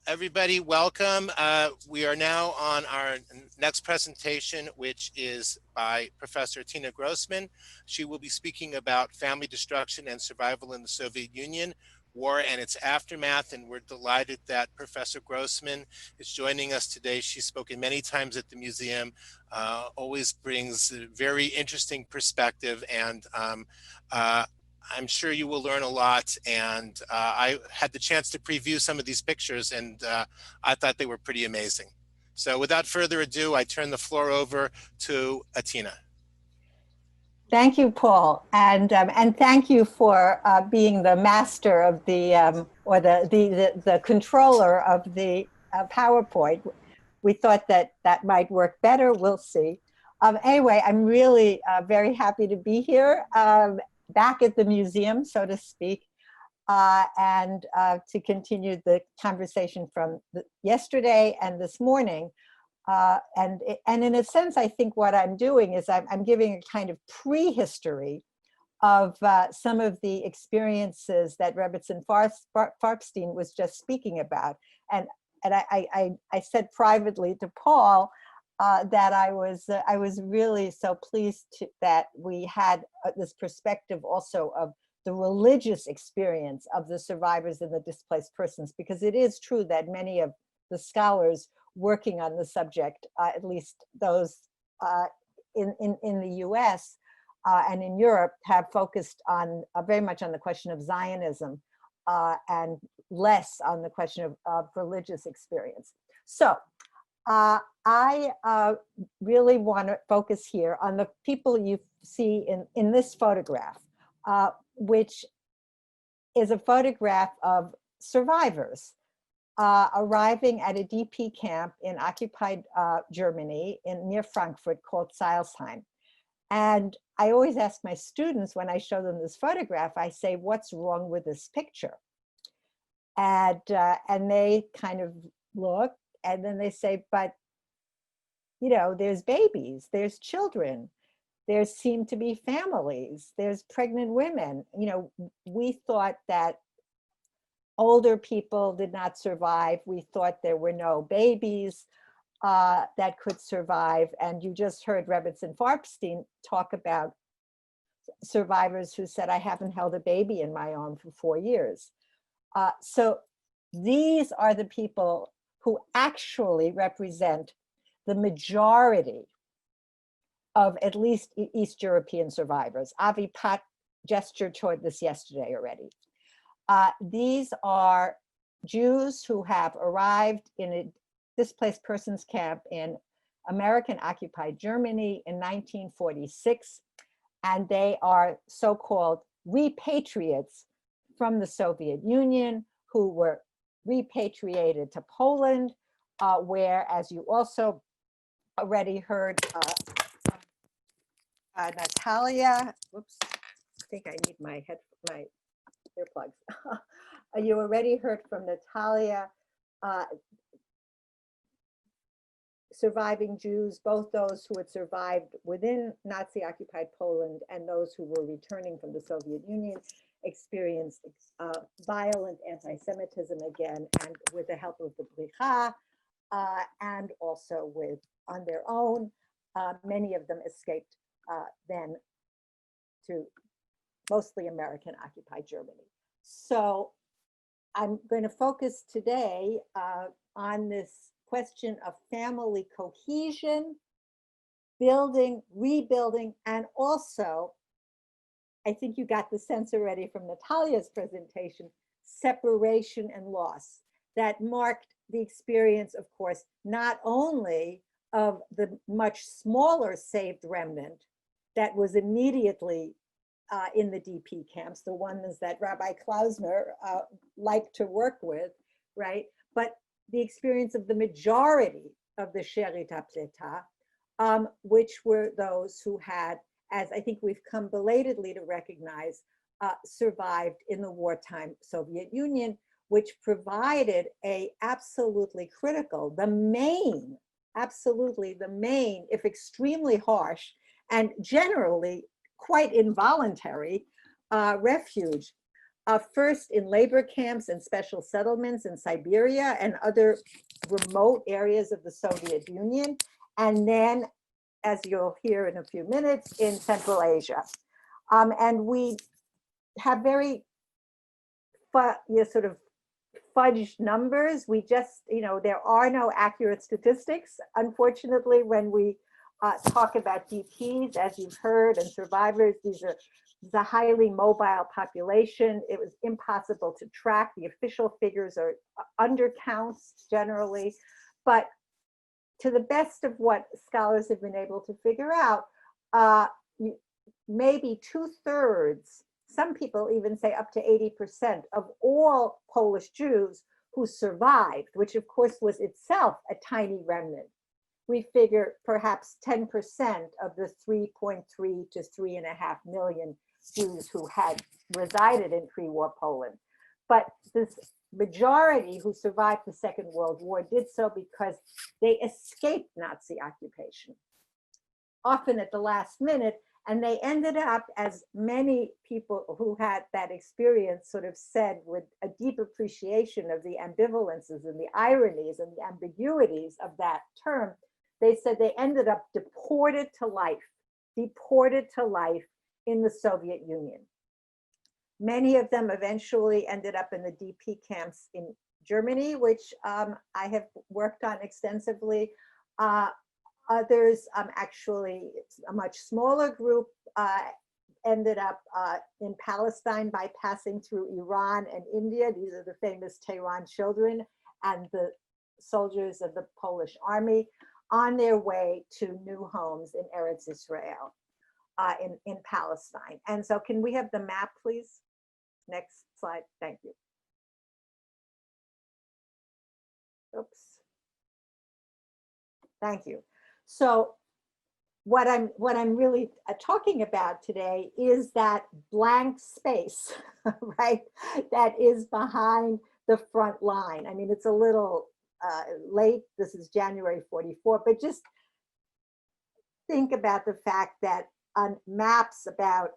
Everybody, welcome. We are now on our next presentation, which is by Professor Atina Grossmann. She will be speaking about family destruction and survival in the Soviet Union, war and its aftermath, and we're delighted that Professor Grossmann is joining us today. She's spoken many times at the museum, always brings a very interesting perspective, and I'm sure you will learn a lot, and I had the chance to preview some of these pictures, and I thought they were pretty amazing. So without further ado, I turn the floor over to Atina. Thank you, Paul, and thank you for being the master of the or the controller of the PowerPoint. We thought that that might work better. We'll see. Anyway, I'm really very happy to be here. Back at the museum, so to speak, and to continue the conversation from yesterday and this morning. And in a sense, I think what I'm doing is I'm giving a kind of prehistory of some of the experiences that Rebbetzin Farbstein was just speaking about. And I said privately to Paul, that I was really so pleased that we had this perspective also of the religious experience of the survivors and the displaced persons, because it is true that many of the scholars working on the subject, at least those in the US and in Europe, have focused on very much on the question of Zionism and less on the question of religious experience. So I really want to focus here on the people you see in this photograph, which is a photograph of survivors arriving at a DP camp in occupied Germany near Frankfurt called Seilsheim. And I always ask my students when I show them this photograph, I say, what's wrong with this picture? And they kind of look, and then they say, but, you know, there's babies, there's children, there seem to be families, there's pregnant women. You know, we thought that older people did not survive. We thought there were no babies that could survive. And you just heard Rebbetzin Farbstein talk about survivors who said, I haven't held a baby in my arm for 4 years. So these are the people who actually represent the majority of at least East European survivors. Avi Pat gestured toward this yesterday already. These are Jews who have arrived in a displaced persons camp in American occupied Germany in 1946, and they are so-called repatriates from the Soviet Union who were repatriated to Poland, where, as you also already heard, Natalia, whoops, I think I need my earplugs. You already heard from Natalia, surviving Jews, both those who had survived within Nazi-occupied Poland and those who were returning from the Soviet Union, experienced violent anti-Semitism again, and with the help of the Bricha, and also on their own. Many of them escaped then to mostly American occupied Germany. So I'm going to focus today on this question of family cohesion, building, rebuilding, and also, I think you got the sense already from Natalia's presentation, separation and loss that marked the experience, of course, not only of the much smaller saved remnant that was immediately in the DP camps, the ones that Rabbi Klausner liked to work with, right? But the experience of the majority of the Sherit HaPlita, which were those who had, as I think we've come belatedly to recognize, survived in the wartime Soviet Union, which provided a absolutely critical, absolutely the main, if extremely harsh, and generally quite involuntary refuge first in labor camps and special settlements in Siberia and other remote areas of the Soviet Union, and then, as you'll hear in a few minutes, in Central Asia. And we have very sort of fudged numbers. We just, there are no accurate statistics, unfortunately, when we talk about DPs, as you've heard, and survivors. These are a highly mobile population. It was impossible to track. The official figures are undercounts generally, but to the best of what scholars have been able to figure out, maybe 2/3, some people even say up to 80% of all Polish Jews who survived, which of course was itself a tiny remnant. We figure perhaps 10% of the 3.3 to 3.5 million Jews who had resided in pre-war Poland. But this majority who survived the Second World War did so because they escaped Nazi occupation, often at the last minute. And they ended up, as many people who had that experience sort of said, with a deep appreciation of the ambivalences and the ironies and the ambiguities of that term. They said they ended up deported to life in the Soviet Union. Many of them eventually ended up in the DP camps in Germany, which I have worked on extensively. Others, actually, a much smaller group, ended up in Palestine by passing through Iran and India. These are the famous Tehran children and the soldiers of the Polish army on their way to new homes in Eretz Israel, in Palestine. And so can we have the map, please? Next slide, thank you. Oops. Thank you. So what I'm really talking about today is that blank space, right? That is behind the front line. I mean, it's a little late. This is January 44, but just think about the fact that on maps about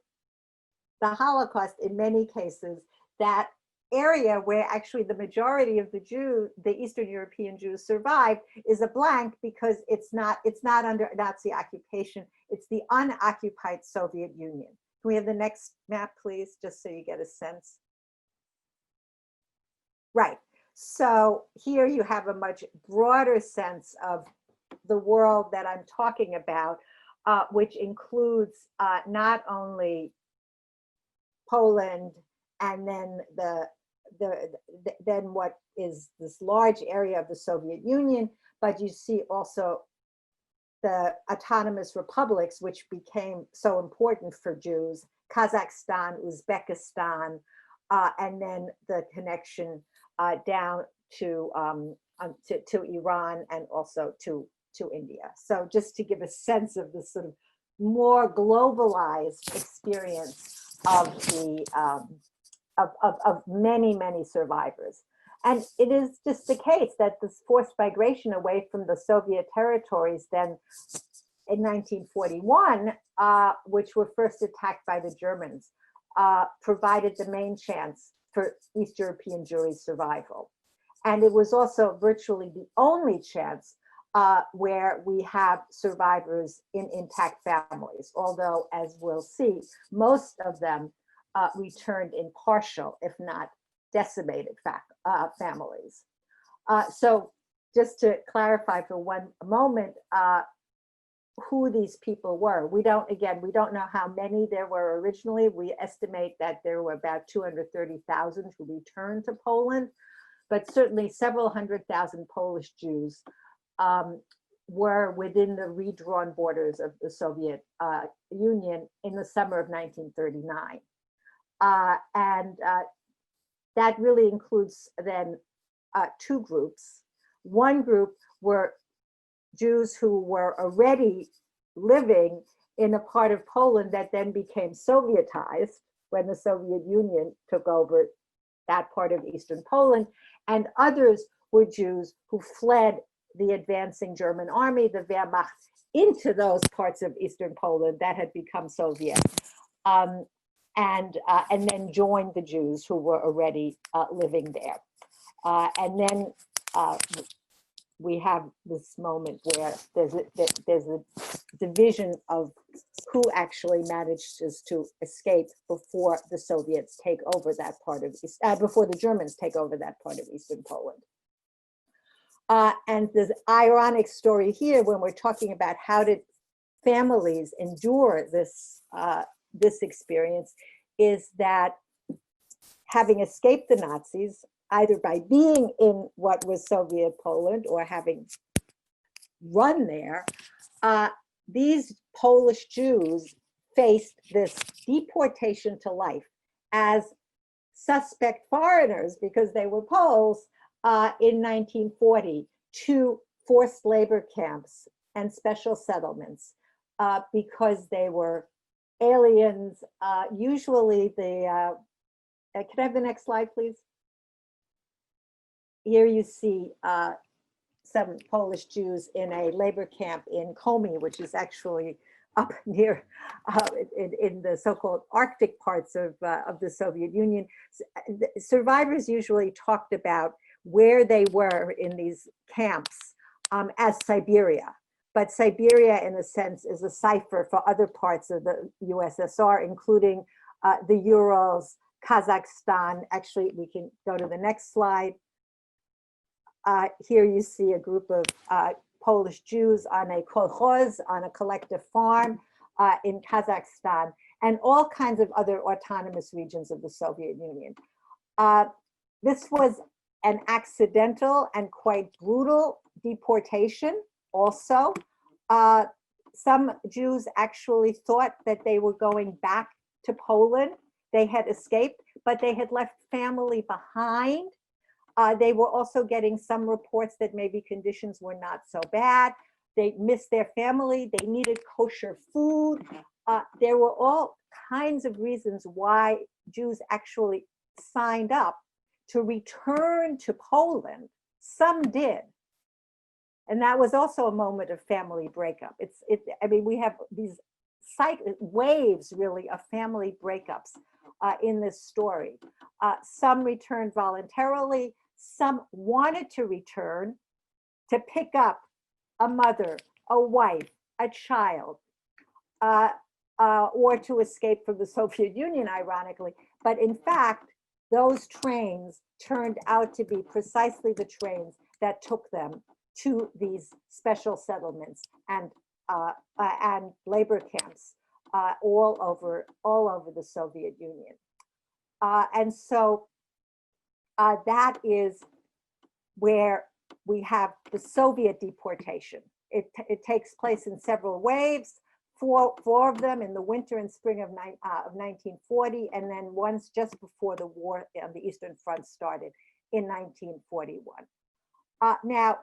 the Holocaust, in many cases, that area where actually the majority of the Jews, the Eastern European Jews, survived is a blank because it's not under Nazi occupation. It's the unoccupied Soviet Union. Can we have the next map, please, just so you get a sense? Right. So here you have a much broader sense of the world that I'm talking about, which includes not only Poland and then then what is this large area of the Soviet Union, but you see also the autonomous republics, which became so important for Jews, Kazakhstan, Uzbekistan, and then the connection down to Iran and also to India. So just to give a sense of the sort of more globalized experience of the of many survivors. And it is just the case that this forced migration away from the Soviet territories then in 1941, which were first attacked by the Germans, provided the main chance for East European Jewry survival. And it was also virtually the only chance where we have survivors in intact families, although, as we'll see, most of them returned in partial, if not decimated families. So just to clarify for one moment who these people were, we don't know how many there were originally. We estimate that there were about 230,000 who returned to Poland, but certainly several 100,000 Polish Jews were within the redrawn borders of the Soviet Union in the summer of 1939. And that really includes then two groups. One group were Jews who were already living in a part of Poland that then became Sovietized when the Soviet Union took over that part of Eastern Poland, and others were Jews who fled the advancing German army, the Wehrmacht, into those parts of Eastern Poland that had become Soviet. and then joined the Jews who were already living there. And then we have this moment where there's a division of who actually manages to escape before the Soviets take over that part of before the Germans take over that part of Eastern Poland. And the ironic story here, when we're talking about how did families endure this this experience, is that having escaped the Nazis, either by being in what was Soviet Poland or having run there, these Polish Jews faced this deportation to life as suspect foreigners, because they were Poles, in 1940 to forced labor camps and special settlements because they were aliens. Usually the, can I have the next slide, please? Here you see some Polish Jews in a labor camp in Komi, which is actually up near in the so-called Arctic parts of the Soviet Union. Survivors usually talked about where they were in these camps as Siberia. But Siberia, in a sense, is a cipher for other parts of the USSR, including the Urals, Kazakhstan. Actually, we can go to the next slide. Here you see a group of Polish Jews on a kolkhoz, on a collective farm in Kazakhstan, and all kinds of other autonomous regions of the Soviet Union. This was an accidental and quite brutal deportation also. Some Jews actually thought that they were going back to Poland. They had escaped, but they had left family behind. They were also getting some reports that maybe conditions were not so bad. They missed their family. They needed kosher food. There were all kinds of reasons why Jews actually signed up to return to Poland. Some did. And that was also a moment of family breakup. I mean, we have these waves, really, of family breakups in this story. Some returned voluntarily. Some wanted to return to pick up a mother, a wife, a child, or to escape from the Soviet Union, ironically. But in fact, those trains turned out to be precisely the trains that took them to these special settlements and labor camps all over the Soviet Union. And so that is where we have the Soviet deportation. It takes place in several waves, four of them in the winter and spring of 1940, and then once just before the war on the Eastern Front started in 1941. Now,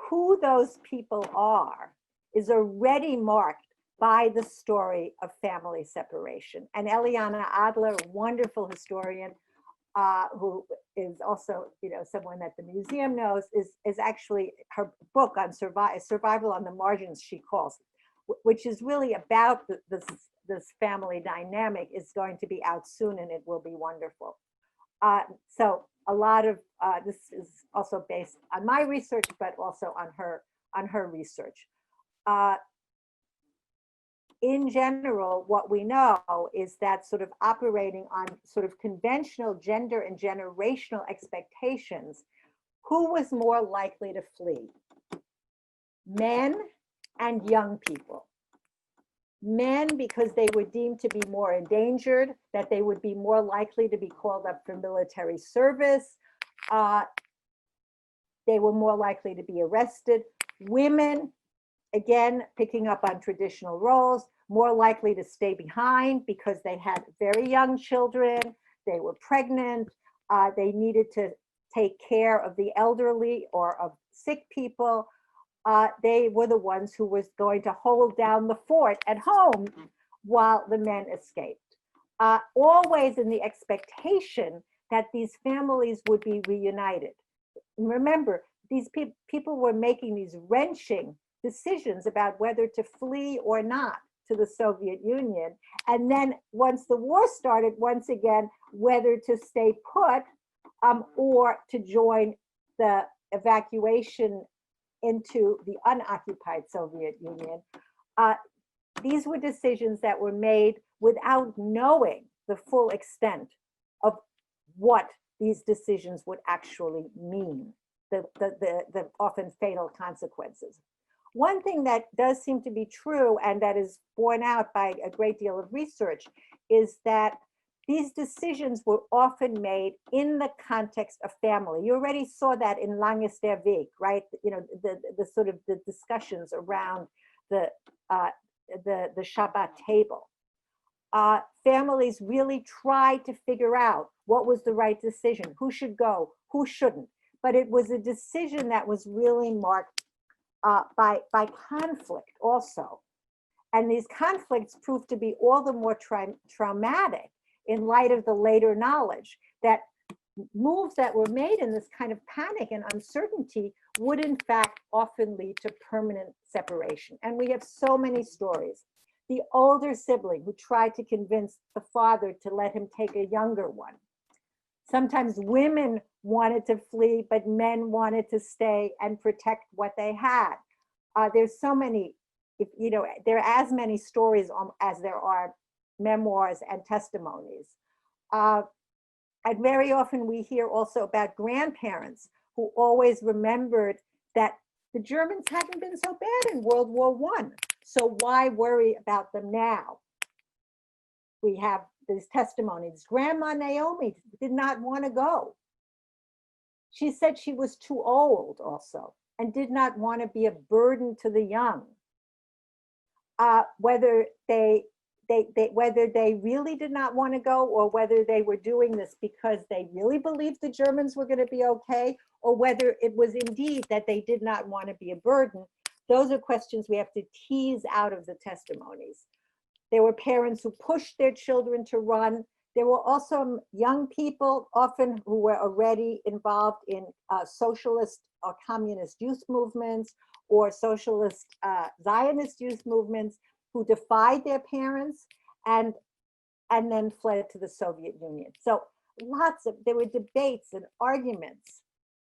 who those people are is already marked by the story of family separation. And Eliana Adler, a wonderful historian, who is also, someone that the museum knows, is actually her book on survival on the margins, she calls, which is really about this family dynamic, is going to be out soon, and it will be wonderful. So a lot of this is also based on my research, but also on her research. In general, what we know is that sort of operating on sort of conventional gender and generational expectations, who was more likely to flee? Men and young people. Men, because they were deemed to be more endangered, that they would be more likely to be called up for military service. They were more likely to be arrested. Women, again, picking up on traditional roles, more likely to stay behind because they had very young children, they were pregnant, they needed to take care of the elderly or of sick people. They were the ones who was going to hold down the fort at home while the men escaped. Always in the expectation that these families would be reunited. Remember, these people were making these wrenching decisions about whether to flee or not, to the Soviet Union. And then once the war started, once again, whether to stay put or to join the evacuation into the unoccupied Soviet Union. These were decisions that were made without knowing the full extent of what these decisions would actually mean, the often fatal consequences. One thing that does seem to be true, and that is borne out by a great deal of research, is that these decisions were often made in the context of family. You already saw that in Langes der Weg, right? You know, the sort of the discussions around the Shabbat table. Families really tried to figure out what was the right decision, who should go, who shouldn't. But it was a decision that was really marked by conflict also. And these conflicts proved to be all the more traumatic in light of the later knowledge that moves that were made in this kind of panic and uncertainty would in fact often lead to permanent separation. And we have so many stories. The older sibling who tried to convince the father to let him take a younger one. Sometimes women wanted to flee, but men wanted to stay and protect what they had. There's so many, you know, there are as many stories as there are memoirs and testimonies. And very often we hear also about grandparents who always remembered that the Germans hadn't been so bad in World War I. So why worry about them now? We have these testimonies. Grandma Naomi did not want to go. She said she was too old also and did not want to be a burden to the young. Whether they really did not want to go, or whether they were doing this because they really believed the Germans were going to be okay, or whether it was indeed that they did not want to be a burden, those are questions we have to tease out of the testimonies. There were parents who pushed their children to run. There were also young people, often who were already involved in socialist or communist youth movements, or socialist Zionist youth movements, who defied their parents and then fled to the Soviet Union. So there were debates and arguments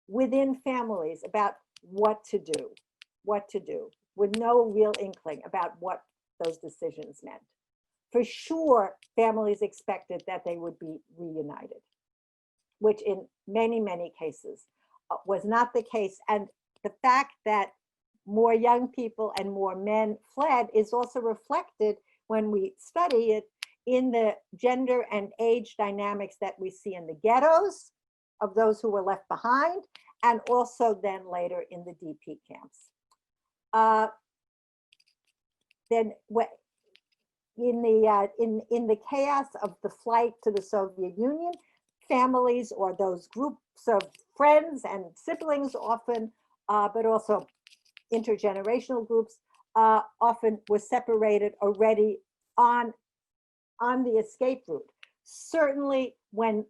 within families about what to do, with no real inkling about what those decisions meant. For sure, families expected that they would be reunited, which in many, many cases was not the case. And the fact that more young people and more men fled is also reflected when we study it in the gender and age dynamics that we see in the ghettos of those who were left behind, and also then later in the DP camps. Then in the chaos of the flight to the Soviet Union, families or those groups of friends and siblings often, but also intergenerational groups, often were separated already on the escape route. Certainly when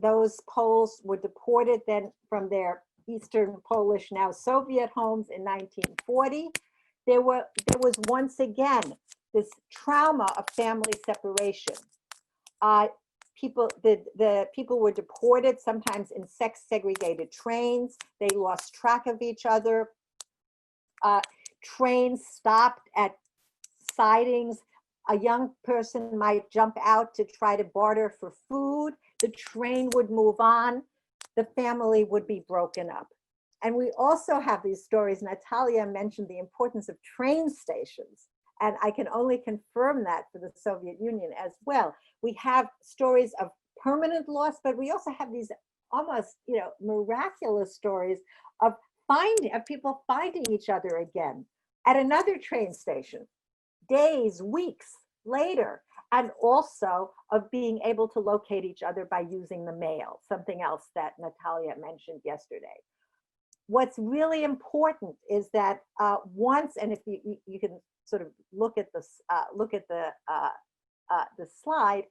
those Poles were deported then from their Eastern Polish, now Soviet homes in 1940, there was once again this trauma of family separation. The people were deported, sometimes in sex segregated trains. They lost track of each other. Trains stopped at sidings. A young person might jump out to try to barter for food. The train would move on. The family would be broken up. And we also have these stories. Natalia mentioned the importance of train stations. And I can only confirm that for the Soviet Union as well. We have stories of permanent loss, but we also have these almost, miraculous stories of people finding each other again at another train station, days, weeks later, and also of being able to locate each other by using the mail, something else that Natalia mentioned yesterday. What's really important is that once, and if you can sort of look at this, the slide,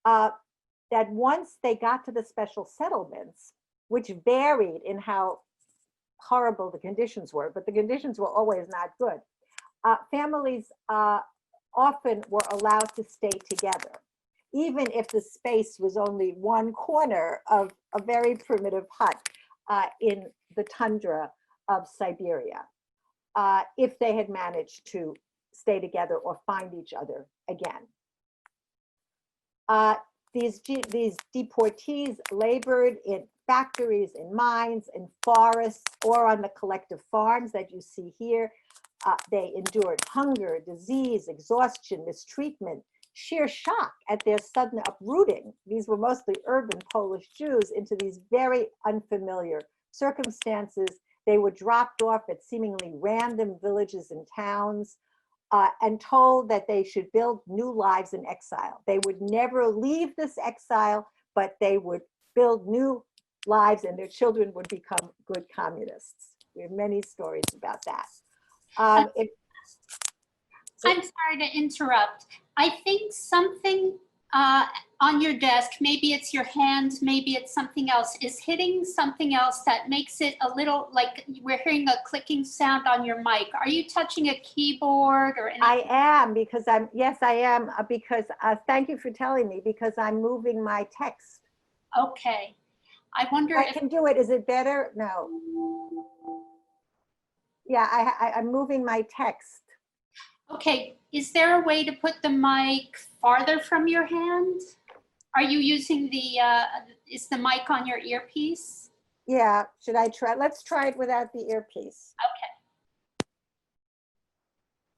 that once they got to the special settlements, which varied in how horrible the conditions were, but the conditions were always not good. Families often were allowed to stay together, even if the space was only one corner of a very primitive hut in the tundra of Siberia, if they had managed to stay together or find each other again. These deportees labored in factories, in mines, in forests, or on the collective farms that you see here. They endured hunger, disease, exhaustion, mistreatment, sheer shock at their sudden uprooting. These were mostly urban Polish Jews into these very unfamiliar circumstances. They were dropped off at seemingly random villages and towns and told that they should build new lives in exile. They would never leave this exile, but they would build new lives and their children would become good communists. We have many stories about that. I'm sorry to interrupt. I think something on your desk, maybe it's your hand, maybe it's something else, is hitting something else that makes it a little like we're hearing a clicking sound on your mic. Are you touching a keyboard or anything? I am, because yes, I am, because thank you for telling me, because I'm moving my text. Okay. I wonder if I can do it. Is it better? No. Yeah, I'm moving my text. Okay, is there a way to put the mic farther from your hand? Are you using the, is the mic on your earpiece? Yeah, should I try? Let's try it without the earpiece. Okay.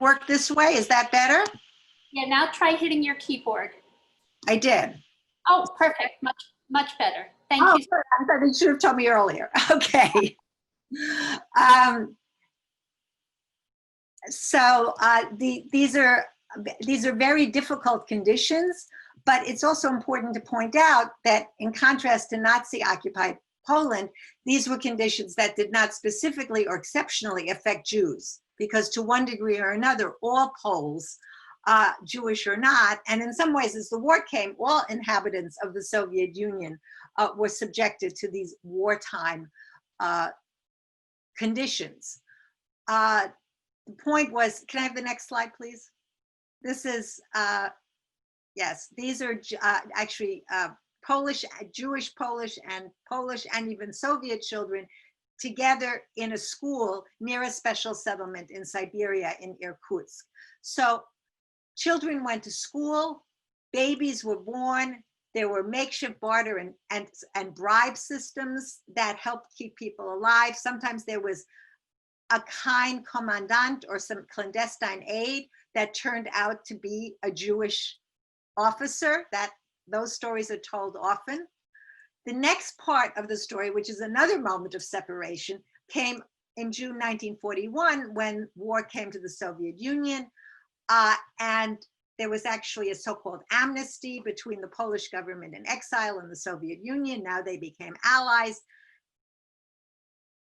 Work this way, is that better? Yeah, now try hitting your keyboard. I did. Oh, perfect, much better. Thank you. I thought you should have told me earlier. Okay. These are very difficult conditions, but it's also important to point out that in contrast to Nazi-occupied Poland, these were conditions that did not specifically or exceptionally affect Jews, because to one degree or another, all Poles, Jewish or not, and in some ways as the war came, all inhabitants of the Soviet Union were subjected to these wartime conditions. The point was, can I have the next slide, please? This is, yes, these are actually Polish, Jewish, Polish, and even Soviet children together in a school near a special settlement in Siberia in Irkutsk. So children went to school, babies were born, there were makeshift barter and bribe systems that helped keep people alive. Sometimes there was a kind commandant or some clandestine aide that turned out to be a Jewish officer. Those stories are told often. The next part of the story, which is another moment of separation, came in June 1941 when war came to the Soviet Union, and there was actually a so-called amnesty between the Polish government in exile and the Soviet Union. Now they became allies.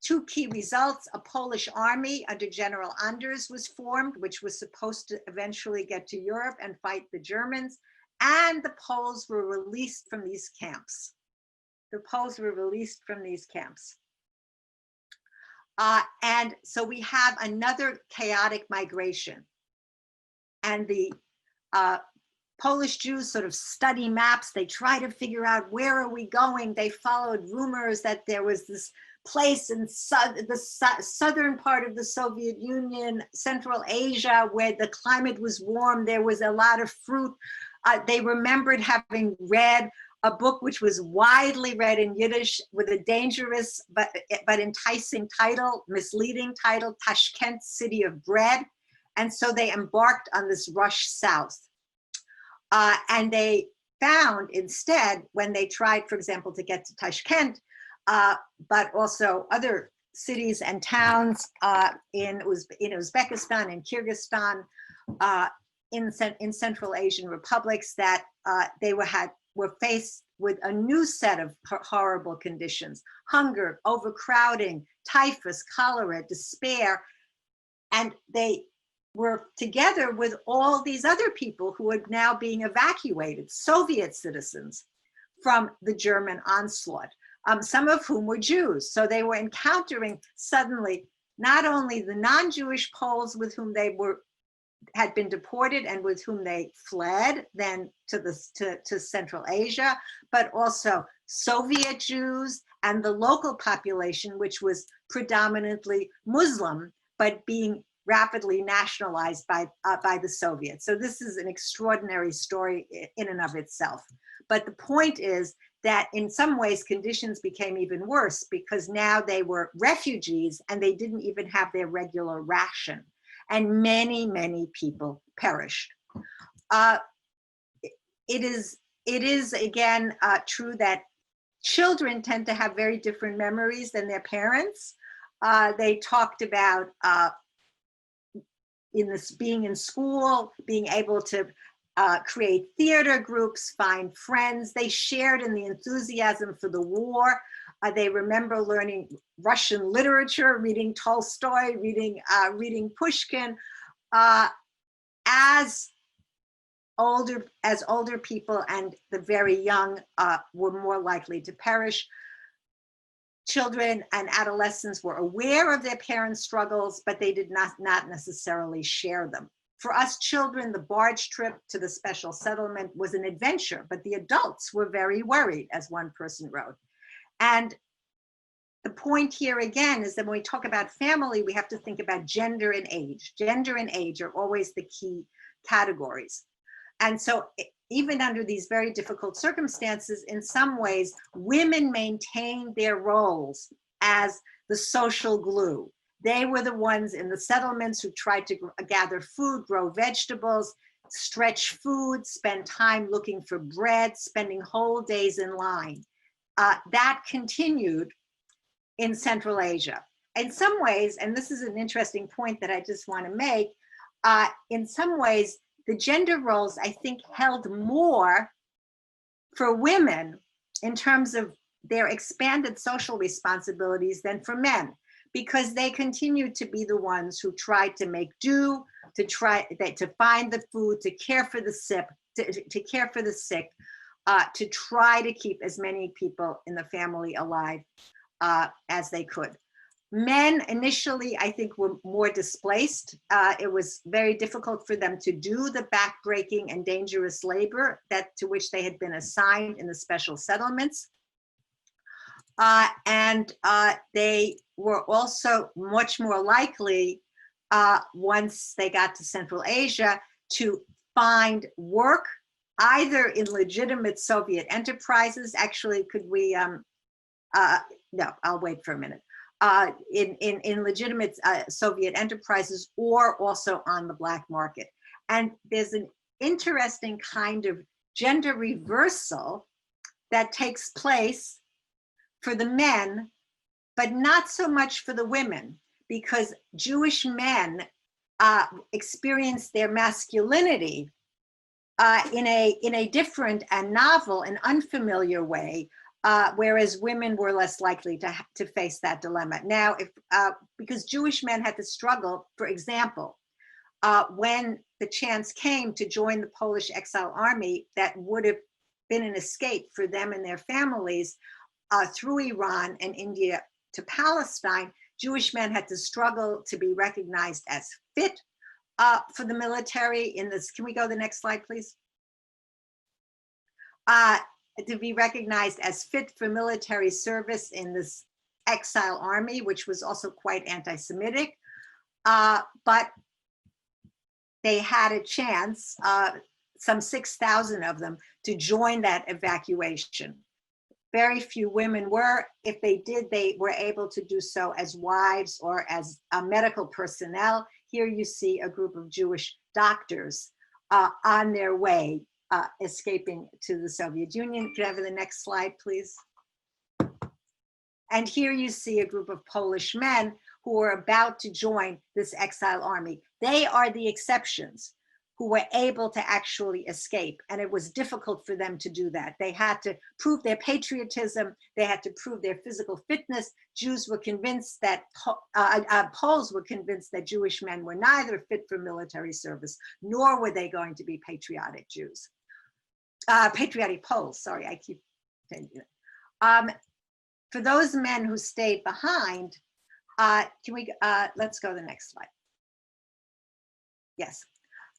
Two key results: a Polish army under General Anders was formed, which was supposed to eventually get to Europe and fight the Germans, and the Poles were released from these camps. The Poles were released from these camps. And so we have another chaotic migration. And the Polish Jews sort of study maps. They try to figure out, where are we going? They followed rumors that there was this place in the southern part of the Soviet Union, Central Asia, where the climate was warm. There was a lot of fruit. They remembered having read a book which was widely read in Yiddish with a dangerous but enticing title, misleading title, Tashkent, City of Bread. And so they embarked on this rush south. And they found instead, when they tried, for example, to get to Tashkent, but also other cities and towns in Uzbekistan and Kyrgyzstan, in Central Asian republics, that they were faced with a new set of horrible conditions: hunger, overcrowding, typhus, cholera, despair. And they were together with all these other people who were now being evacuated, Soviet citizens, from the German onslaught, some of whom were Jews. So they were encountering suddenly not only the non-Jewish Poles with whom they were had been deported and with whom they fled then to Central Asia, but also Soviet Jews and the local population, which was predominantly Muslim, but being rapidly nationalized by the Soviets. So this is an extraordinary story in and of itself. But the point is that in some ways conditions became even worse because now they were refugees and they didn't even have their regular ration. And many, many people perished. It is again true that children tend to have very different memories than their parents. They talked about being in school, being able to create theater groups, find friends. They shared in the enthusiasm for the war. They remember learning Russian literature, reading Tolstoy, reading Pushkin. As older people and the very young were more likely to perish. Children and adolescents were aware of their parents' struggles, but they did not necessarily share them. For us children, the barge trip to the special settlement was an adventure, but the adults were very worried, as one person wrote. And the point here again is that when we talk about family, we have to think about gender and age. Gender and age are always the key categories. And so even under these very difficult circumstances, in some ways, women maintained their roles as the social glue. They were the ones in the settlements who tried to gather food, grow vegetables, stretch food, spend time looking for bread, spending whole days in line. That continued in Central Asia. In some ways, and this is an interesting point that I just want to make, in some ways, the gender roles, I think, held more for women in terms of their expanded social responsibilities than for men, because they continued to be the ones who tried to make do, to find the food, to care for the sick, to try to keep as many people in the family alive as they could. Men initially, I think, were more displaced. It was very difficult for them to do the backbreaking and dangerous labor to which they had been assigned in the special settlements. And they were also much more likely, once they got to Central Asia, to find work either in legitimate Soviet enterprises. Actually, could we, no, I'll wait for a minute. In legitimate Soviet enterprises, or also on the black market. And there's an interesting kind of gender reversal that takes place for the men, but not so much for the women, because Jewish men experience their masculinity in a different and novel and unfamiliar way. Whereas women were less likely to face that dilemma. Now, because Jewish men had to struggle, for example, when the chance came to join the Polish exile army, that would have been an escape for them and their families through Iran and India to Palestine, Jewish men had to struggle to be recognized as fit for the military in this. Can we go to the next slide, please? To be recognized as fit for military service in this exile army, which was also quite anti-Semitic. But they had a chance, some 6,000 of them, to join that evacuation. Very few women were. If they did, they were able to do so as wives or as medical personnel. Here you see a group of Jewish doctors on their way escaping to the Soviet Union. Could I have the next slide, please? And here you see a group of Polish men who are about to join this exile army. They are the exceptions who were able to actually escape. And it was difficult for them to do that. They had to prove their patriotism. They had to prove their physical fitness. Jews were convinced that, Poles were convinced that Jewish men were neither fit for military service, nor were they going to be patriotic Jews. Patriotic Poles, sorry, I keep saying that. For those men who stayed behind, can we, let's go to the next slide. Yes.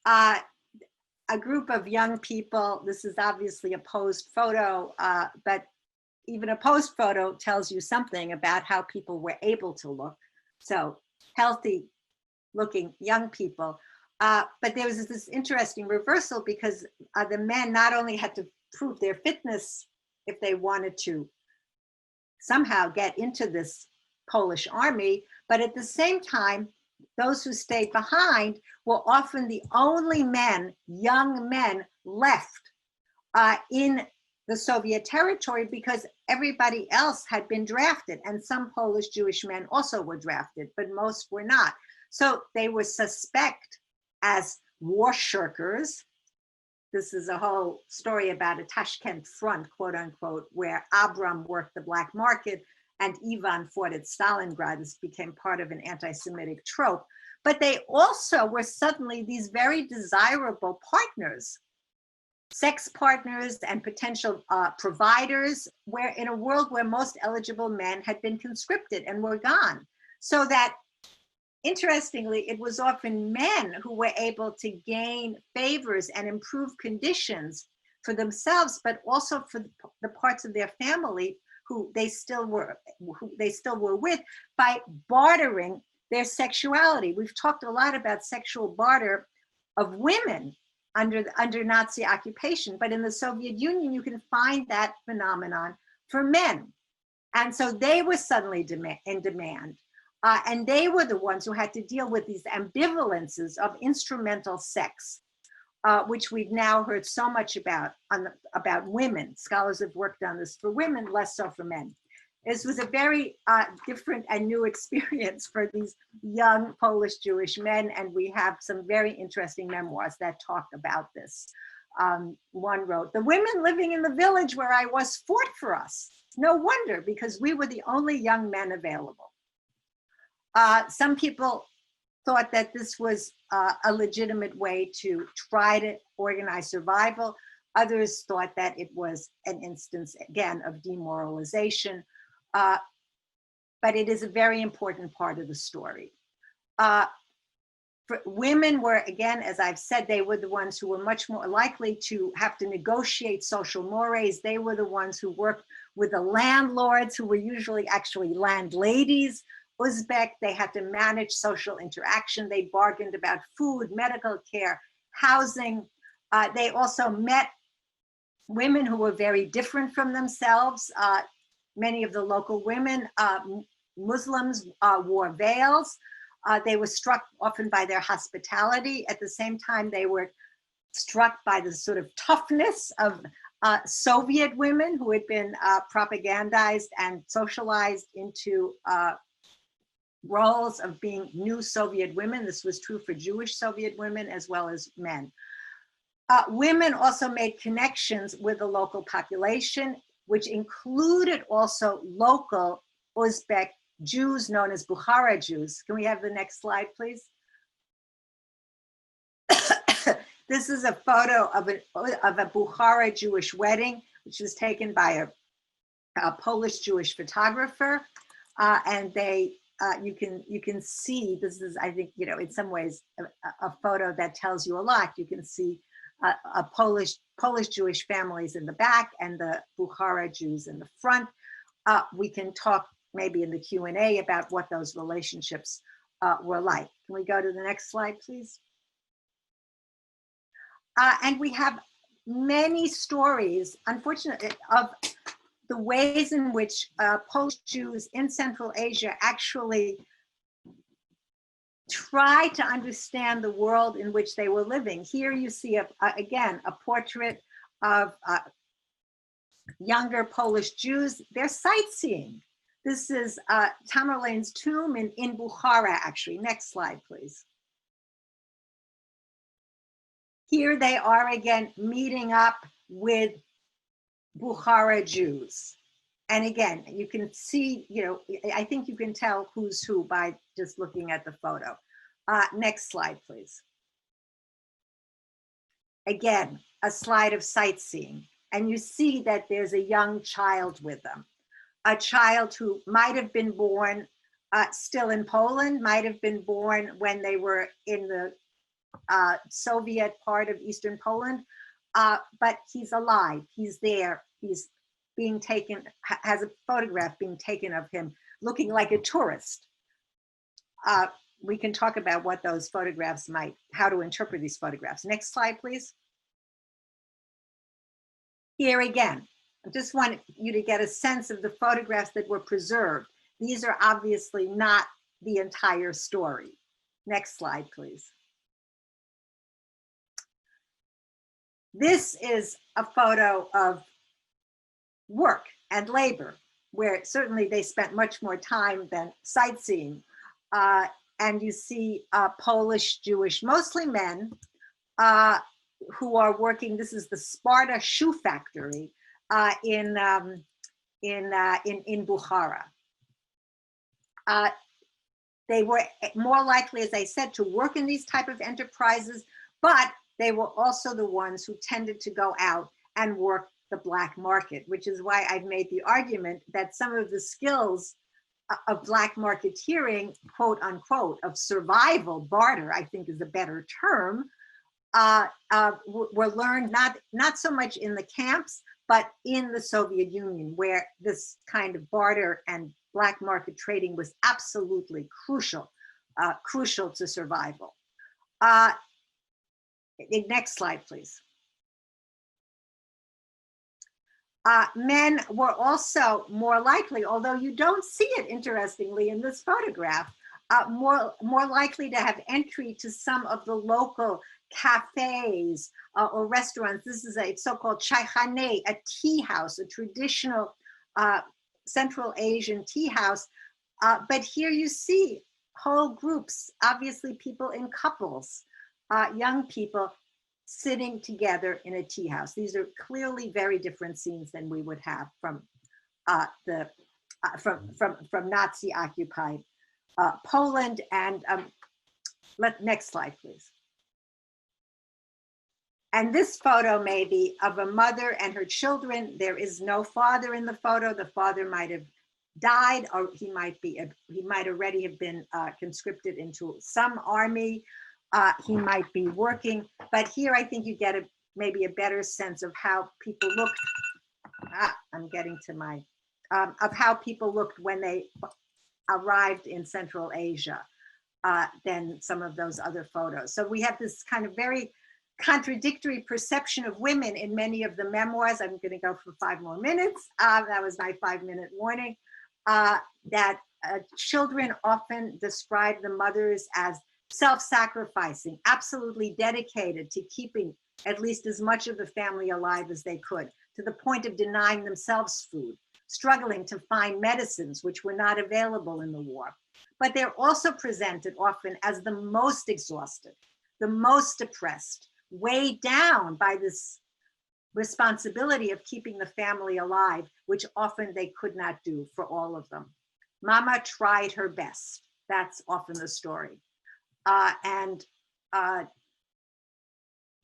a group of young people. This is obviously a posed photo, but even a posed photo tells you something about how people were able to look. So healthy looking young people. But there was this interesting reversal because the men not only had to prove their fitness if they wanted to somehow get into this Polish army, but at the same time, those who stayed behind were often the only men, young men, left in the Soviet territory because everybody else had been drafted, and some Polish Jewish men also were drafted, but most were not. So they were suspect as war shirkers. This is a whole story about a Tashkent front, quote unquote, where Abram worked the black market and Ivan fought at Stalingrad. This became part of an anti-Semitic trope. But they also were suddenly these very desirable partners, sex partners and potential providers, where in a world where most eligible men had been conscripted and were gone. So that, interestingly, it was often men who were able to gain favors and improve conditions for themselves, but also for the parts of their family who they still were with, by bartering their sexuality. We've talked a lot about sexual barter of women under Nazi occupation, but in the Soviet Union, you can find that phenomenon for men. And so they were suddenly in demand. And they were the ones who had to deal with these ambivalences of instrumental sex, which we've now heard so much about women. Scholars have worked on this for women, less so for men. This was a very different and new experience for these young Polish Jewish men, and we have some very interesting memoirs that talk about this. One wrote, "The women living in the village where I was fought for us. No wonder, because we were the only young men available." Some people thought that this was a legitimate way to try to organize survival. Others thought that it was an instance, again, of demoralization. But it is a very important part of the story. Women were, again, as I've said, they were the ones who were much more likely to have to negotiate social mores. They were the ones who worked with the landlords, who were usually actually landladies. Uzbek, they had to manage social interaction. They bargained about food, medical care, housing. They also met women who were very different from themselves. Many of the local women, Muslims, wore veils. They were struck often by their hospitality. At the same time, they were struck by the sort of toughness of Soviet women who had been propagandized and socialized into roles of being new Soviet women. This was true for Jewish Soviet women as well as men. Women also made connections with the local population, which included also local Uzbek Jews known as Bukhara Jews. Can we have the next slide, please? This is a photo of a Bukhara Jewish wedding, which was taken by a Polish Jewish photographer. And you can see, this is, I think, in some ways, a photo that tells you a lot. You can see a Polish Jewish families in the back and the Bukhara Jews in the front. We can talk maybe in the Q&A about what those relationships were like. Can we go to the next slide, please? And we have many stories, unfortunately, of the ways in which Polish Jews in Central Asia actually try to understand the world in which they were living. Here you see, again, a portrait of younger Polish Jews. They're sightseeing. This is Tamerlane's tomb in Bukhara, actually. Next slide, please. Here they are again, meeting up with Bukhara Jews. And again, you can see, I think you can tell who's who by just looking at the photo. Next slide, please. Again, a slide of sightseeing. And you see that there's a young child with them. A child who might have been born still in Poland, might have been born when they were in the Soviet part of Eastern Poland, but he's alive, he's there, he's being taken, has a photograph being taken of him looking like a tourist. We can talk about what those photographs how to interpret these photographs. Next slide, please. Here again, I just want you to get a sense of the photographs that were preserved. These are obviously not the entire story. Next slide, please. This is a photo of work and labor, where certainly they spent much more time than sightseeing. And you see Polish, Jewish, mostly men, who are working. This is the Sparta shoe factory in Bukhara. They were more likely, as I said, to work in these type of enterprises, but they were also the ones who tended to go out and work the black market, which is why I've made the argument that some of the skills of black marketeering, quote unquote, of survival, barter, I think is a better term, were learned not so much in the camps, but in the Soviet Union, where this kind of barter and black market trading was absolutely crucial, crucial to survival. Next slide, please. Men were also more likely, although you don't see it interestingly in this photograph, more likely to have entry to some of the local cafes or restaurants. This is a so-called chaikhane, a tea house, a traditional Central Asian tea house. But here you see whole groups, obviously people in couples, young people sitting together in a tea house. These are clearly very different scenes than we would have from from Nazi occupied Poland. And next slide, please. And this photo may be of a mother and her children. There is no father in the photo. The father might have died, or he might already have been conscripted into some army. He might be working, but here I think you get maybe a better sense of how people looked. I'm getting to my, of how people looked when they arrived in Central Asia than some of those other photos. So we have this kind of very contradictory perception of women in many of the memoirs. I'm going to go for 5 more minutes. That was my 5-minute warning. That children often describe the mothers as self-sacrificing, absolutely dedicated to keeping at least as much of the family alive as they could, to the point of denying themselves food, struggling to find medicines which were not available in the war. But they're also presented often as the most exhausted, the most depressed, weighed down by this responsibility of keeping the family alive, which often they could not do for all of them. Mama tried her best. That's often the story.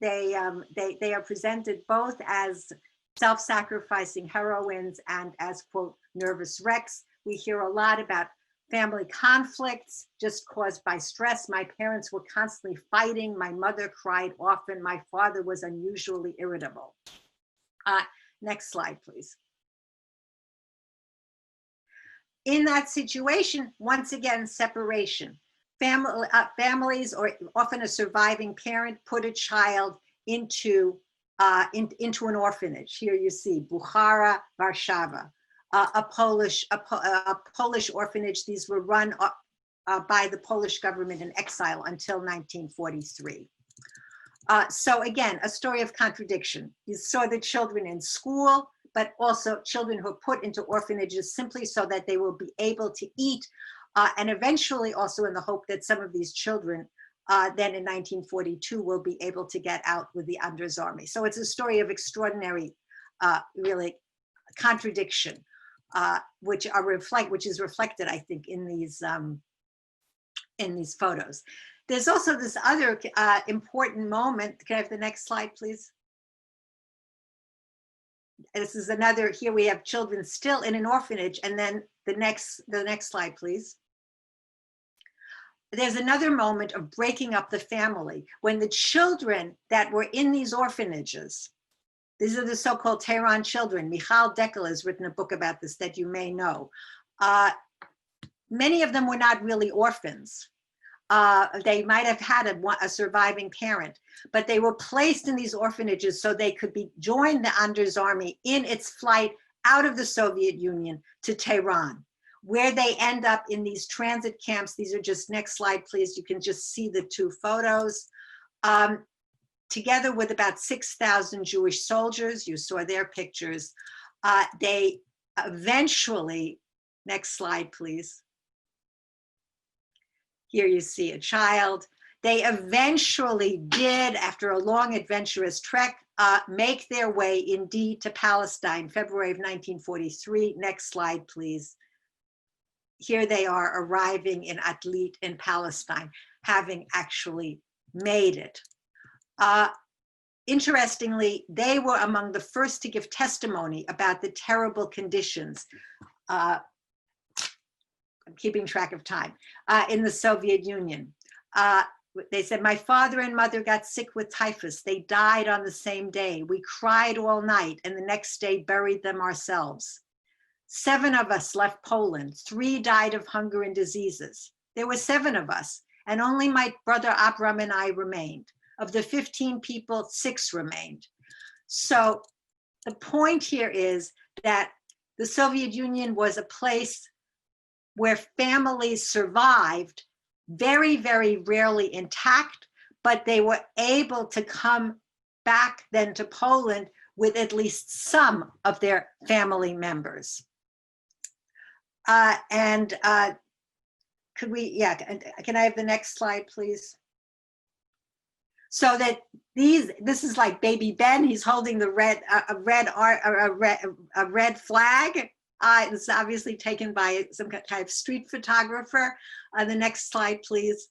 They are presented both as self-sacrificing heroines and as, quote, nervous wrecks. We hear a lot about family conflicts just caused by stress. My parents were constantly fighting. My mother cried often. My father was unusually irritable. Next slide, please. In that situation, once again, separation. Families, or often a surviving parent, put a child into an orphanage. Here you see Bukhara, Warsaw, a Polish orphanage. These were run by the Polish government in exile until 1943. So again, a story of contradiction. You saw the children in school, but also children who are put into orphanages simply so that they will be able to eat, and eventually also in the hope that some of these children then in 1942 will be able to get out with the Anders Army. So it's a story of extraordinary, really, contradiction, which is reflected, I think, in these photos. There's also this other important moment. Can I have the next slide, please? This is another. Here we have children still in an orphanage, and then the next slide, please. there's another moment of breaking up the family when the children that were in these orphanages, these are the so-called Tehran children. Michal Dekel has written a book about this that you may know. Many of them were not really orphans. They might have had a surviving parent, but they were placed in these orphanages so they could join the Anders Army in its flight out of the Soviet Union to Tehran, where they end up in these transit camps. These are just, next slide, please. You can just see the two photos. Together with about 6,000 Jewish soldiers, you saw their pictures. They eventually, next slide, please. Here you see a child. They eventually did, after a long adventurous trek, make their way indeed to Palestine, February of 1943. Next slide, please. Here they are arriving in Atlit in Palestine, having actually made it. Interestingly, they were among the first to give testimony about the terrible conditions. I'm keeping track of time, in the Soviet Union. They said, my father and mother got sick with typhus. They died on the same day. We cried all night and the next day buried them ourselves. 7 of us left Poland. 3 died of hunger and diseases. There were 7 of us, and only my brother Abram and I remained. Of the 15 people, 6 remained. So the point here is that the Soviet Union was a place where families survived, very, very rarely intact, but they were able to come back then to Poland with at least some of their family members. Could we, yeah, can I have the next slide, please? So that this is like baby Ben, he's holding the red flag. It's obviously taken by some kind of street photographer. The next slide, please.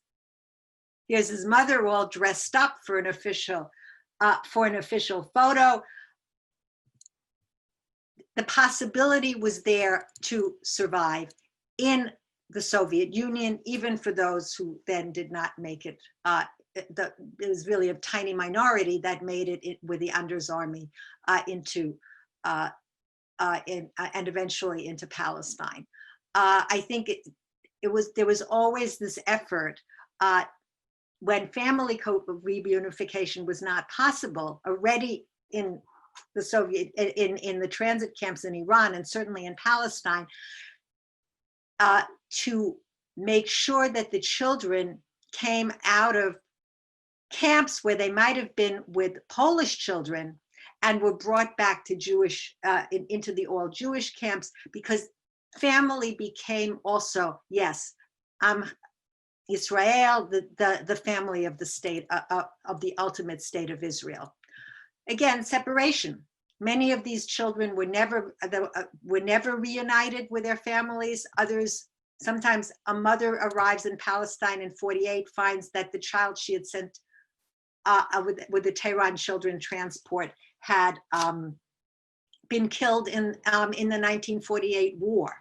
Here's his mother all dressed up for an official photo. The possibility was there to survive in the Soviet Union, even for those who then did not make it. It was really a tiny minority that made it with the Anders Army and eventually into Palestine. I think there was always this effort when family reunification was not possible already in the Soviet, in the transit camps in Iran and certainly in Palestine, to make sure that the children came out of camps where they might have been with Polish children and were brought back to into the all Jewish camps, because family became also, yes, Israel, the family of the state, of the ultimate state of Israel. Again, separation. Many of these children were never reunited with their families. Others, sometimes a mother arrives in Palestine in 48, finds that the child she had sent with the Tehran children transport had been killed in the 1948 war.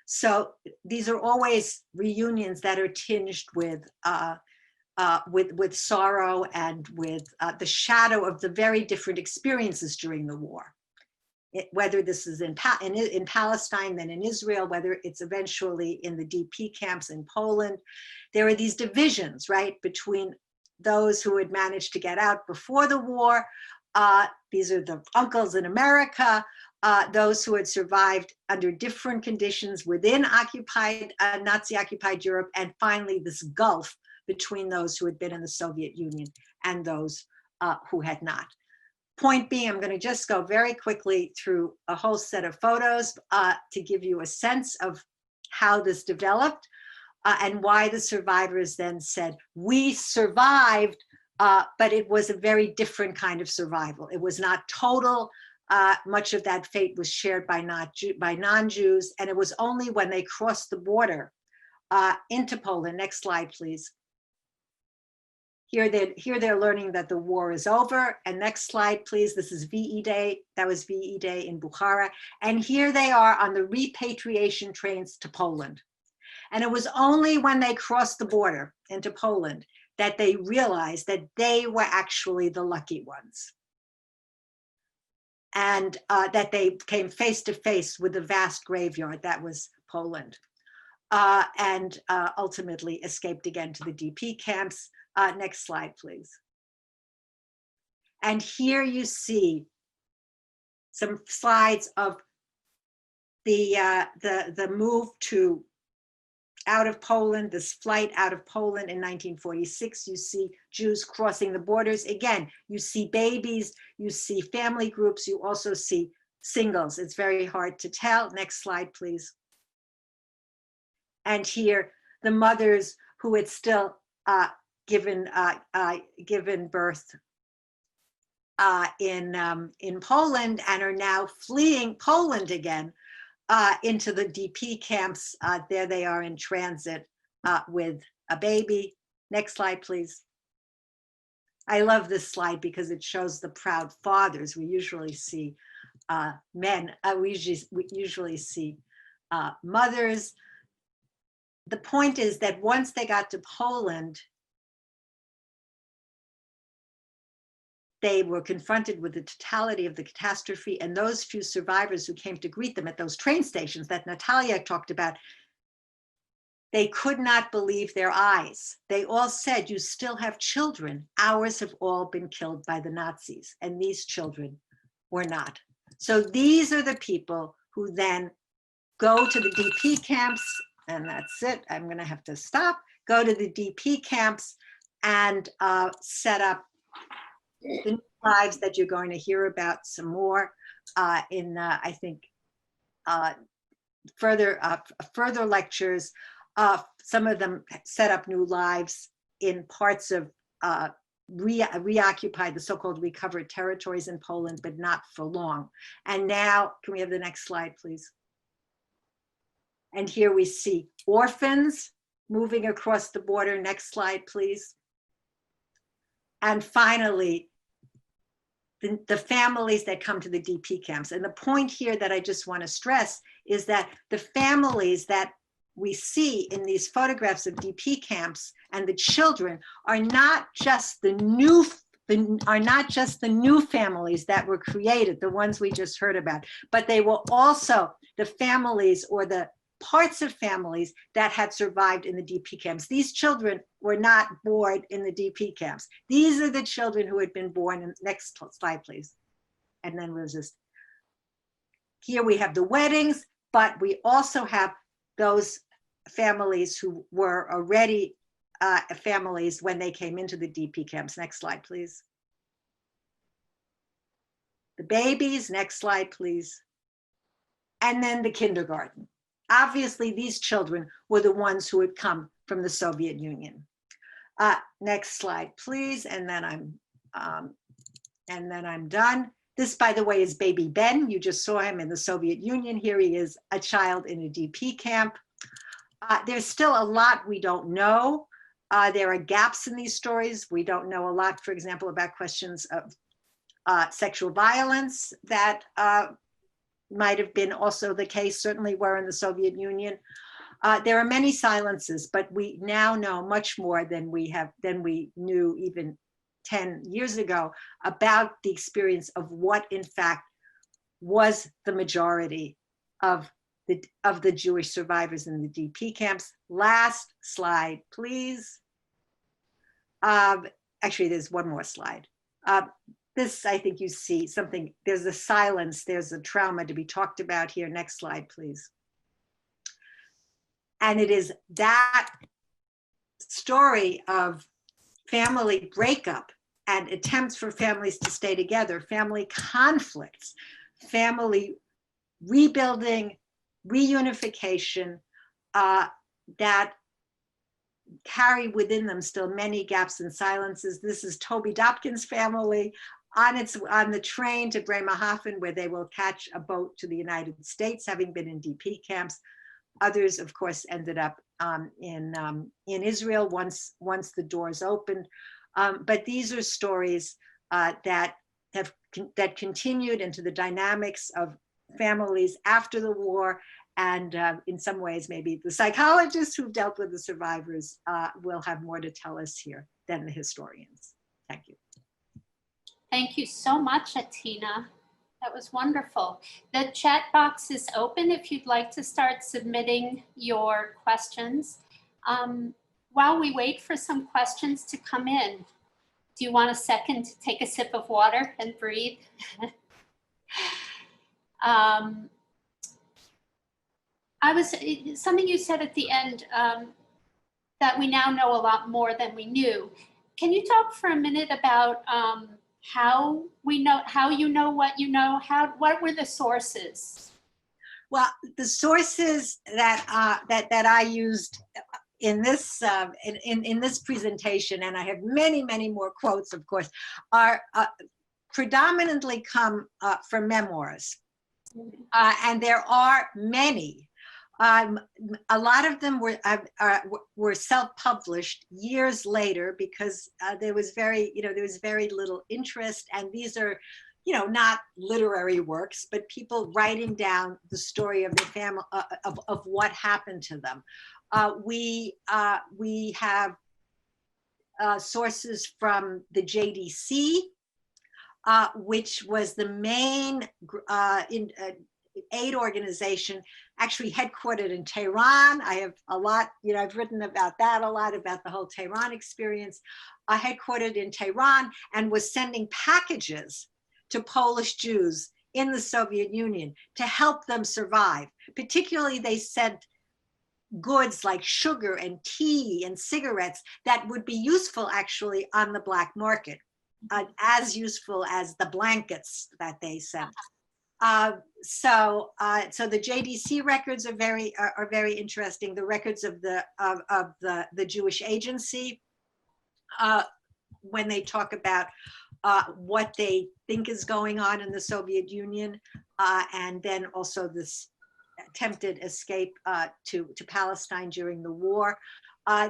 So these are always reunions that are tinged with sorrow and with the shadow of the very different experiences during the war. Whether this is in Palestine, then in Israel, whether it's eventually in the DP camps in Poland, there are these divisions, right, between those who had managed to get out before the war. These are the uncles in America, those who had survived under different conditions within Nazi-occupied Europe, and finally this gulf between those who had been in the Soviet Union and those who had not. Point being, I'm going to just go very quickly through a whole set of photos to give you a sense of how this developed and why the survivors then said, we survived, but it was a very different kind of survival. It was not total. Much of that fate was shared by non-Jews, and it was only when they crossed the border into Poland. Next slide, please. Here they're learning that the war is over. And next slide, please. This is VE Day. That was VE Day in Bukhara. And here they are on the repatriation trains to Poland. And it was only when they crossed the border into Poland that they realized that they were actually the lucky ones. And that they came face to face with the vast graveyard that was Poland. And ultimately escaped again to the DP camps. Next slide, please. And here you see some slides of the move to out of Poland, this flight out of Poland in 1946. You see Jews crossing the borders. Again, you see babies, you see family groups, you also see singles. It's very hard to tell. Next slide, please. And here, the mothers who had still given birth in Poland and are now fleeing Poland again into the DP camps. There they are in transit with a baby. Next slide, please. I love this slide because it shows the proud fathers. We usually see men, we usually see mothers. The point is that once they got to Poland, they were confronted with the totality of the catastrophe, and those few survivors who came to greet them at those train stations that Natalia talked about, they could not believe their eyes. They all said, "You still have children. Ours have all been killed by the Nazis," and these children were not. So these are the people who then go to the DP camps, and that's it. I'm going to have to stop. Go to the DP camps and set up the lives that you're going to hear about some more in, I think, further lectures. Some of them set up new lives in parts of reoccupied, the so-called recovered territories in Poland, but not for long. And now, can we have the next slide, please? And here we see orphans moving across the border. Next slide, please. And finally, the families that come to the DP camps. And the point here that I just want to stress is that the families that we see in these photographs of DP camps and the children are not just the new families that were created, the ones we just heard about, but they were also the families or the parts of families that had survived in the DP camps. These children were not born in the DP camps. These are the children who had been born in, next slide, please. And then we'll just, here we have the weddings, but we also have those families who were already families when they came into the DP camps. Next slide, please. The babies, next slide, please. And then the kindergarten. Obviously, these children were the ones who had come from the Soviet Union. Next slide, please. And then I'm done. This, by the way, is baby Ben. You just saw him in the Soviet Union. Here he is, a child in a DP camp. There's still a lot we don't know. There are gaps in these stories. We don't know a lot, for example, about questions of sexual violence that might have been also the case, certainly were in the Soviet Union. There are many silences, but we now know much more than we knew even 10 years ago about the experience of what in fact was the majority of the Jewish survivors in the DP camps. Last slide, please. Actually, there's one more slide. This, I think you see something, there's a silence, there's a trauma to be talked about here. Next slide, please. And it is that story of family breakup and attempts for families to stay together, family conflicts, family rebuilding, reunification, that carry within them still many gaps and silences. This is Toby Dopkins' family on the train to Bremerhaven, where they will catch a boat to the United States, having been in DP camps. Others, of course, ended up in Israel once the doors opened. But these are stories that continued into the dynamics of families after the war And in some ways, maybe the psychologists who've dealt with the survivors will have more to tell us here than the historians. Thank you. Thank you so much, Atina. That was wonderful. The chat box is open if you'd like to start submitting your questions. While we wait for some questions to come in, do you want a second to take a sip of water and breathe? Something you said at the end, that we now know a lot more than we knew. Can you talk for a minute about how you know what you know? What were the sources? Well, the sources that I used in this in this presentation, and I have many more quotes, of course, are predominantly come from memoirs, and there are many. A lot of them were self-published years later because there was very little interest, and these are, not literary works, but people writing down the story of their family, of what happened to them. We have sources from the JDC, which was the main aid organization, actually headquartered in Tehran. I have a lot, I've written about that a lot, about the whole Tehran experience, headquartered in Tehran, and was sending packages to Polish Jews in the Soviet Union to help them survive. Particularly, they sent goods like sugar and tea and cigarettes that would be useful actually on the black market, as useful as the blankets that they sent. So the JDC records are very interesting. The records of the Jewish Agency, when they talk about what they think is going on in the Soviet Union, and then also this attempted escape to Palestine during the war.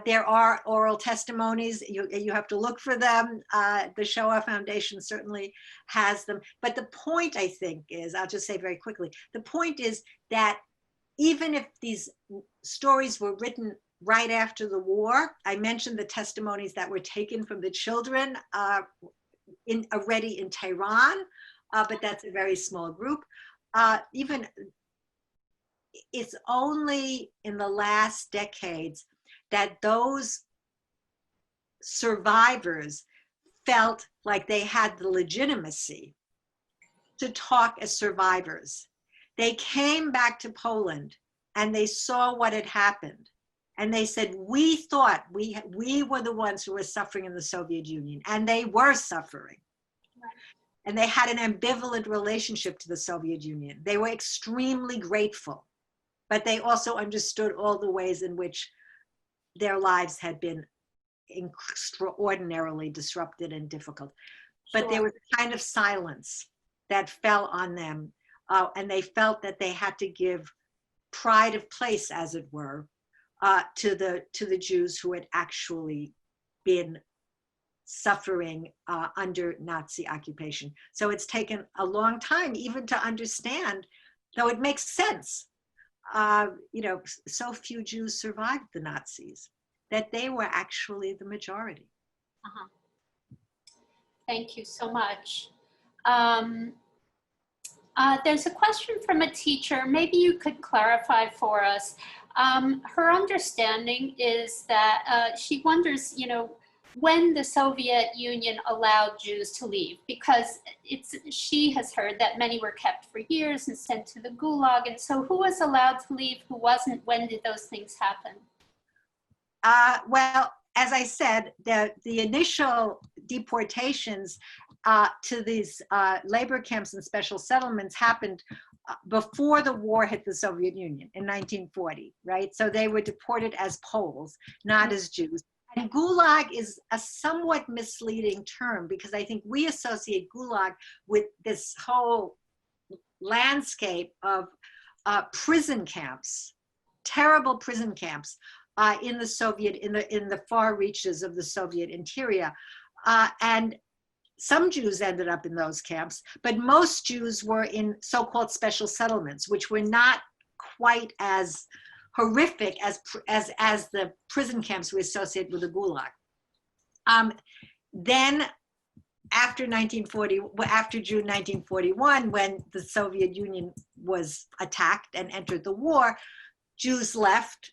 There are oral testimonies. You have to look for them. The Shoah Foundation certainly has them. But the point, I think, is, I'll just say very quickly, the point is that even if these stories were written right after the war, I mentioned the testimonies that were taken from the children already in Tehran, but that's a very small group. Even it's only in the last decades that those survivors felt like they had the legitimacy to talk as survivors. They came back to Poland and they saw what had happened. And they said, we thought we were the ones who were suffering in the Soviet Union, and they were suffering. Right. And they had an ambivalent relationship to the Soviet Union. They were extremely grateful, but they also understood all the ways in which their lives had been extraordinarily disrupted and difficult. But sure, there was a kind of silence that fell on them, and they felt that they had to give pride of place, as it were, to the Jews who had actually been suffering under Nazi occupation. So it's taken a long time even to understand, though it makes sense. So few Jews survived the Nazis, that they were actually the majority. Uh-huh. Thank you so much. There's a question from a teacher. Maybe you could clarify for us. Her understanding is that she wonders, when the Soviet Union allowed Jews to leave, because she has heard that many were kept for years and sent to the Gulag. And so who was allowed to leave, who wasn't? When did those things happen? Well, as I said, the initial deportations to these labor camps and special settlements happened before the war hit the Soviet Union in 1940, right? So they were deported as Poles, not as Jews. And Gulag is a somewhat misleading term because I think we associate Gulag with this whole landscape of prison camps, terrible prison camps in the Soviet, in the far reaches of the Soviet interior. And some Jews ended up in those camps, but most Jews were in so-called special settlements, which were not quite as horrific as the prison camps we associate with the Gulag. Then after June 1941, when the Soviet Union was attacked and entered the war, Jews left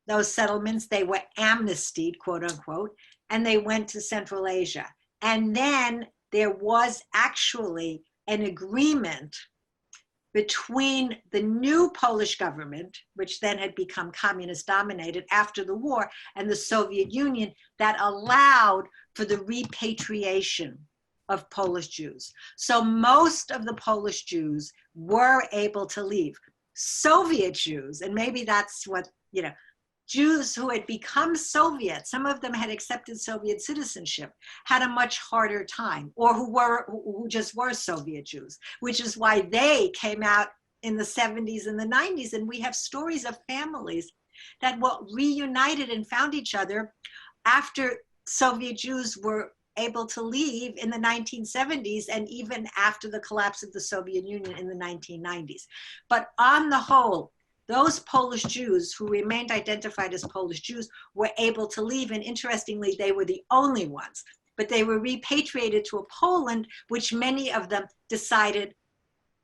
those settlements. They were amnestied, quote unquote, and they went to Central Asia. And then there was actually an agreement between the new Polish government, which then had become communist dominated after the war, and the Soviet Union that allowed for the repatriation of Polish Jews. So most of the Polish Jews were able to leave. Soviet Jews, and maybe that's what, Jews who had become Soviet, some of them had accepted Soviet citizenship, had a much harder time, or who just were Soviet Jews, which is why they came out in the 70s and the 90s. And we have stories of families that were reunited and found each other after Soviet Jews were able to leave in the 1970s and even after the collapse of the Soviet Union in the 1990s. But on the whole, those Polish Jews who remained identified as Polish Jews were able to leave, and interestingly, they were the only ones, but they were repatriated to a Poland, which many of them decided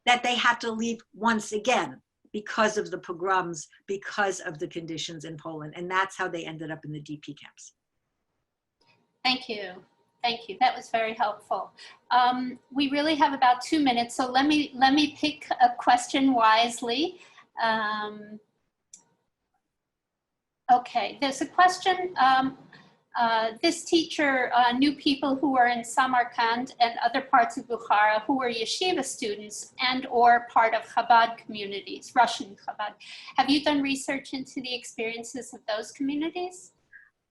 that they had to leave once again because of the pogroms, because of the conditions in Poland, and that's how they ended up in the DP camps. Thank you. Thank you. That was very helpful. We really have about 2 minutes, so let me pick a question wisely. Okay, there's a question. This teacher knew people who were in Samarkand and other parts of Bukhara who were yeshiva students and or part of Chabad communities, Russian Chabad. Have you done research into the experiences of those communities?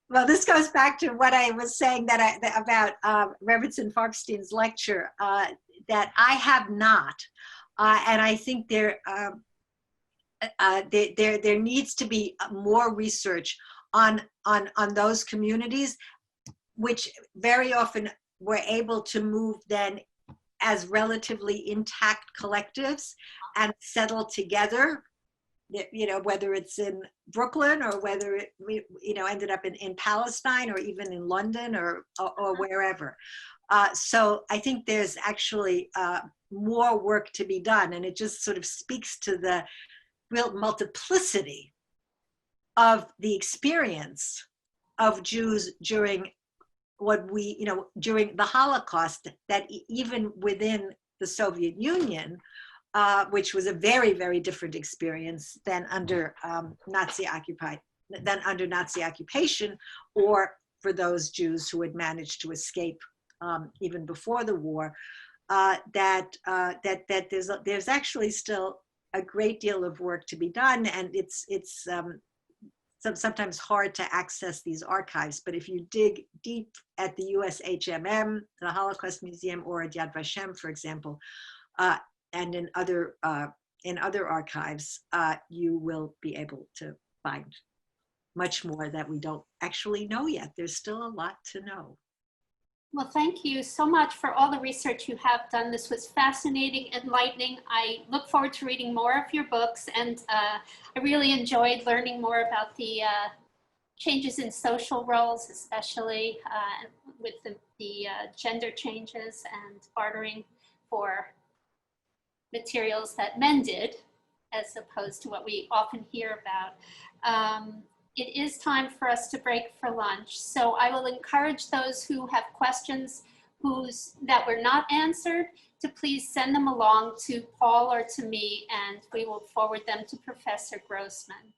Well, this goes back to what I was saying about Rebbetzin Farbstein's lecture, that I have not, and I think there needs to be more research on those communities, which very often were able to move then as relatively intact collectives and settle together. Whether it's in Brooklyn or whether it ended up in Palestine or even in London or wherever. So I think there's actually more work to be done, and it just sort of speaks to the real multiplicity of the experience of Jews during during the Holocaust, that even within the Soviet Union, which was a very, very different experience than under Nazi occupation, or for those Jews who had managed to escape even before the war, that there's actually still a great deal of work to be done, and it's sometimes hard to access these archives. But if you dig deep at the USHMM, the Holocaust Museum, or at Yad Vashem, for example, and in other archives, you will be able to find much more that we don't actually know yet. There's still a lot to know. Well, thank you so much for all the research you have done. This was fascinating, enlightening. I look forward to reading more of your books, and I really enjoyed learning more about the changes in social roles, especially with the gender changes and bartering for materials that men did, as opposed to what we often hear about. It is time for us to break for lunch. So I will encourage those who have questions that were not answered to please send them along to Paul or to me, and we will forward them to Professor Grossmann.